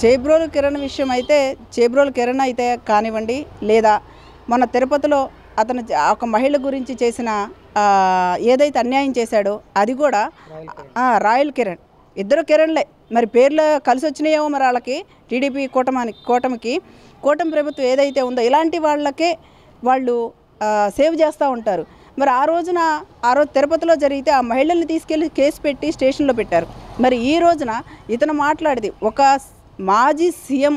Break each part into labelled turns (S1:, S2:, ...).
S1: చేబ్రోలు కిరణ్ విషయం అయితే చేబ్రోలు కిరణ్ అయితే కానివ్వండి, లేదా మన తిరుపతిలో అతను ఒక మహిళ గురించి చేసిన ఏదైతే అన్యాయం చేశాడో అది కూడా రాయల్ కిరణ్, ఇద్దరు కిరణ్లే, మరి పేర్లు కలిసి వచ్చినాయేమో మరి వాళ్ళకి. టీడీపీ కూటమి ప్రభుత్వం ఏదైతే ఉందో ఇలాంటి వాళ్ళకే వాళ్ళు సేవ్ చేస్తూ ఉంటారు. మరి ఆ రోజు తిరుపతిలో జరిగితే ఆ మహిళల్ని తీసుకెళ్ళి కేసు పెట్టి స్టేషన్లో పెట్టారు. మరి ఈ రోజున ఇతను మాట్లాడిది ఒక మాజీ సీఎం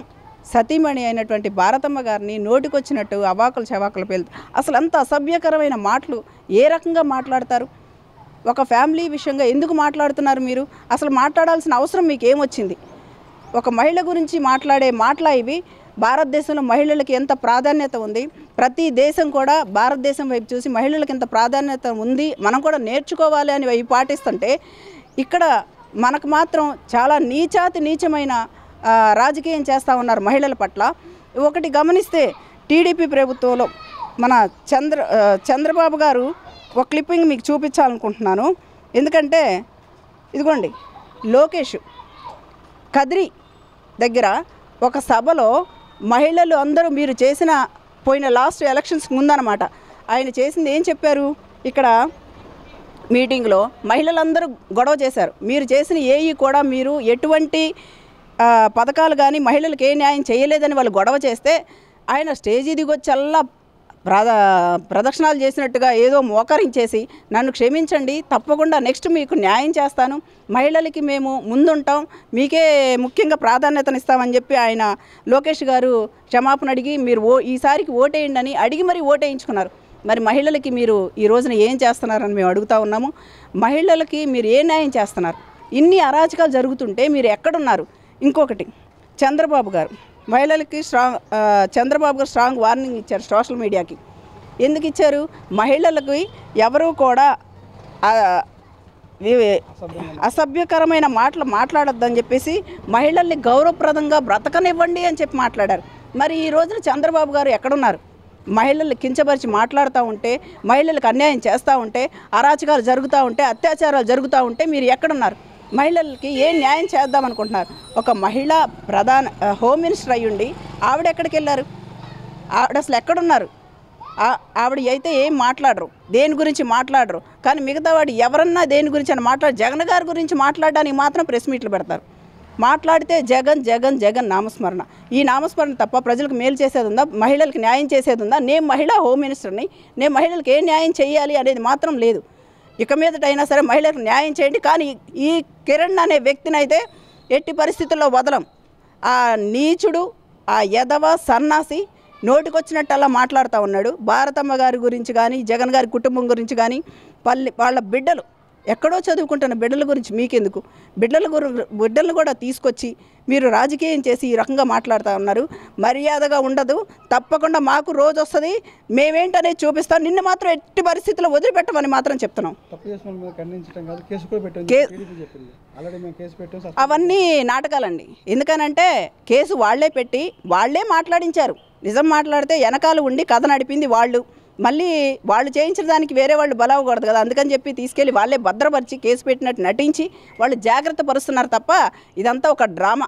S1: సతీమణి అయినటువంటి భారతమ్మ గారిని నోటికొచ్చినట్టు అవాకులు చవాకులు పేలుతూ అసలు అంత అసభ్యకరమైన మాటలు ఏ రకంగా మాట్లాడతారు? ఒక ఫ్యామిలీ విషయంగా ఎందుకు మాట్లాడుతున్నారు మీరు? అసలు మాట్లాడాల్సిన అవసరం మీకు ఏమొచ్చింది? ఒక మహిళ గురించి మాట్లాడే మాటలా ఇవి? భారతదేశంలో మహిళలకి ఎంత ప్రాధాన్యత ఉంది, ప్రతి దేశం కూడా భారతదేశం వైపు చూసి మహిళలకు ఎంత ప్రాధాన్యత ఉంది, మనం కూడా నేర్చుకోవాలి అని అవి పాటిస్తుంటే ఇక్కడ మనకు మాత్రం చాలా నీచమైన రాజకీయం చేస్తూ ఉన్నారు మహిళల పట్ల. ఒకటి గమనిస్తే టీడీపీ ప్రభుత్వంలో మన చంద్రబాబు గారు ఒక క్లిప్పింగ్ మీకు చూపించాలనుకుంటున్నాను. ఎందుకంటే ఇదిగోండి, లోకేష్ కదిరి దగ్గర ఒక సభలో మహిళలు అందరూ మీరు చేసిన పోయిన లాస్ట్ ఎలక్షన్స్కి ముందనమాట ఆయన చేసింది ఏం చెప్పారు? ఇక్కడ మీటింగ్లో మహిళలందరూ గొడవ చేశారు. మీరు చేసిన ఏఈ కూడా మీరు ఎటువంటి పథకాలు కానీ మహిళలకు ఏ న్యాయం చేయలేదని వాళ్ళు గొడవ చేస్తే ఆయన స్టేజీ దిగొచ్చల్లా ప్రదక్షిణాలు చేసినట్టుగా ఏదో మోకరించేసి నన్ను క్షమించండి, తప్పకుండా నెక్స్ట్ మీకు న్యాయం చేస్తాను, మహిళలకి మేము ముందుంటాం, మీకే ముఖ్యంగా ప్రాధాన్యతనిస్తామని చెప్పి ఆయన లోకేష్ గారు క్షమాపణ అడిగి మీరు ఈసారికి ఓటేయండి అని అడిగి మరీ ఓటేయించుకున్నారు. మరి మహిళలకి మీరు ఈ రోజున ఏం చేస్తున్నారని మేము అడుగుతూ ఉన్నాము. మహిళలకి మీరు ఏ న్యాయం చేస్తున్నారు? ఇన్ని అరాచకాలు జరుగుతుంటే మీరు ఎక్కడున్నారు? ఇంకొకటి, చంద్రబాబు గారు మహిళలకి చంద్రబాబు గారు స్ట్రాంగ్ వార్నింగ్ ఇచ్చారు సోషల్ మీడియాకి. ఎందుకు ఇచ్చారు? మహిళలకి ఎవరు కూడా అసభ్యకరమైన మాటలు మాట్లాడొద్దని చెప్పేసి మహిళల్ని గౌరవప్రదంగా బ్రతకనివ్వండి అని చెప్పి మాట్లాడారు. మరి ఈ రోజున చంద్రబాబు గారు ఎక్కడున్నారు? మహిళల్ని కించపరిచి మాట్లాడుతూ ఉంటే, మహిళలకు అన్యాయం చేస్తూ ఉంటే, అరాచకాలు జరుగుతూ ఉంటే, అత్యాచారాలు జరుగుతూ ఉంటే మీరు ఎక్కడున్నారు? మహిళలకి ఏ న్యాయం చేద్దామనుకుంటున్నారు? ఒక మహిళా హోమ్ మినిస్టర్ అయ్యుండి ఆవిడ ఎక్కడికి వెళ్ళారు? ఆవిడ అసలు ఎక్కడున్నారు? ఆవిడ అయితే ఏం మాట్లాడరు, దేని గురించి మాట్లాడరు. కానీ మిగతా వాడు ఎవరన్నా దేని గురించి అని జగన్ గారి గురించి మాట్లాడడానికి మాత్రం ప్రెస్ మీట్లు పెడతారు. మాట్లాడితే జగన్ జగన్ జగన్ నామస్మరణ. ఈ నామస్మరణ తప్ప ప్రజలకు మేలు చేసేది ఉందా? మహిళలకు న్యాయం చేసేది ఉందా? నేను మహిళా హోమ్ మినిస్టర్ని, నేను మహిళలకు ఏ న్యాయం చేయాలి అనేది మాత్రం లేదు. ఇక మీదటైనా సరే మహిళలకు న్యాయం చేయండి. కానీ ఈ కిరణ్ అనే వ్యక్తిని అయితే ఎట్టి పరిస్థితుల్లో వదలం. ఆ నీచుడు, ఆ యదవ సన్నాసి నోటికొచ్చినట్టు అలా మాట్లాడుతూ ఉన్నాడు. భారతమ్మ గారి గురించి కానీ, జగన్ గారి కుటుంబం గురించి కానీ, వాళ్ళ బిడ్డలు ఎక్కడో చదువుకుంటున్న బిడ్డల గురించి మీకెందుకు? బిడ్డలను కూడా తీసుకొచ్చి మీరు రాజకీయం చేసి ఈ రకంగా మాట్లాడుతూ ఉన్నారు. మర్యాదగా ఉండదు. తప్పకుండా మాకు రోజు వస్తుంది, మేమేంటనేది చూపిస్తాం. నిన్ను మాత్రం ఎట్టి పరిస్థితుల్లో వదిలిపెట్టమని మాత్రం చెప్తున్నాం. అవన్నీ నాటకాలండి. ఎందుకనంటే కేసు వాళ్లే పెట్టి వాళ్లే మాట్లాడించారు. నిజం మాట్లాడితే వెనకాల ఉండి కథ నడిపింది వాళ్ళు. మళ్ళీ వాళ్ళు చేయించిన దానికి వేరే వాళ్ళు బలవకూడదు కదా, అందుకని చెప్పి తీసుకెళ్ళి వాళ్ళే భద్రపరిచి కేసు పెట్టినట్టు నటించి వాళ్ళు జాగ్రత్త పరుస్తున్నారు తప్ప ఇదంతా ఒక డ్రామా.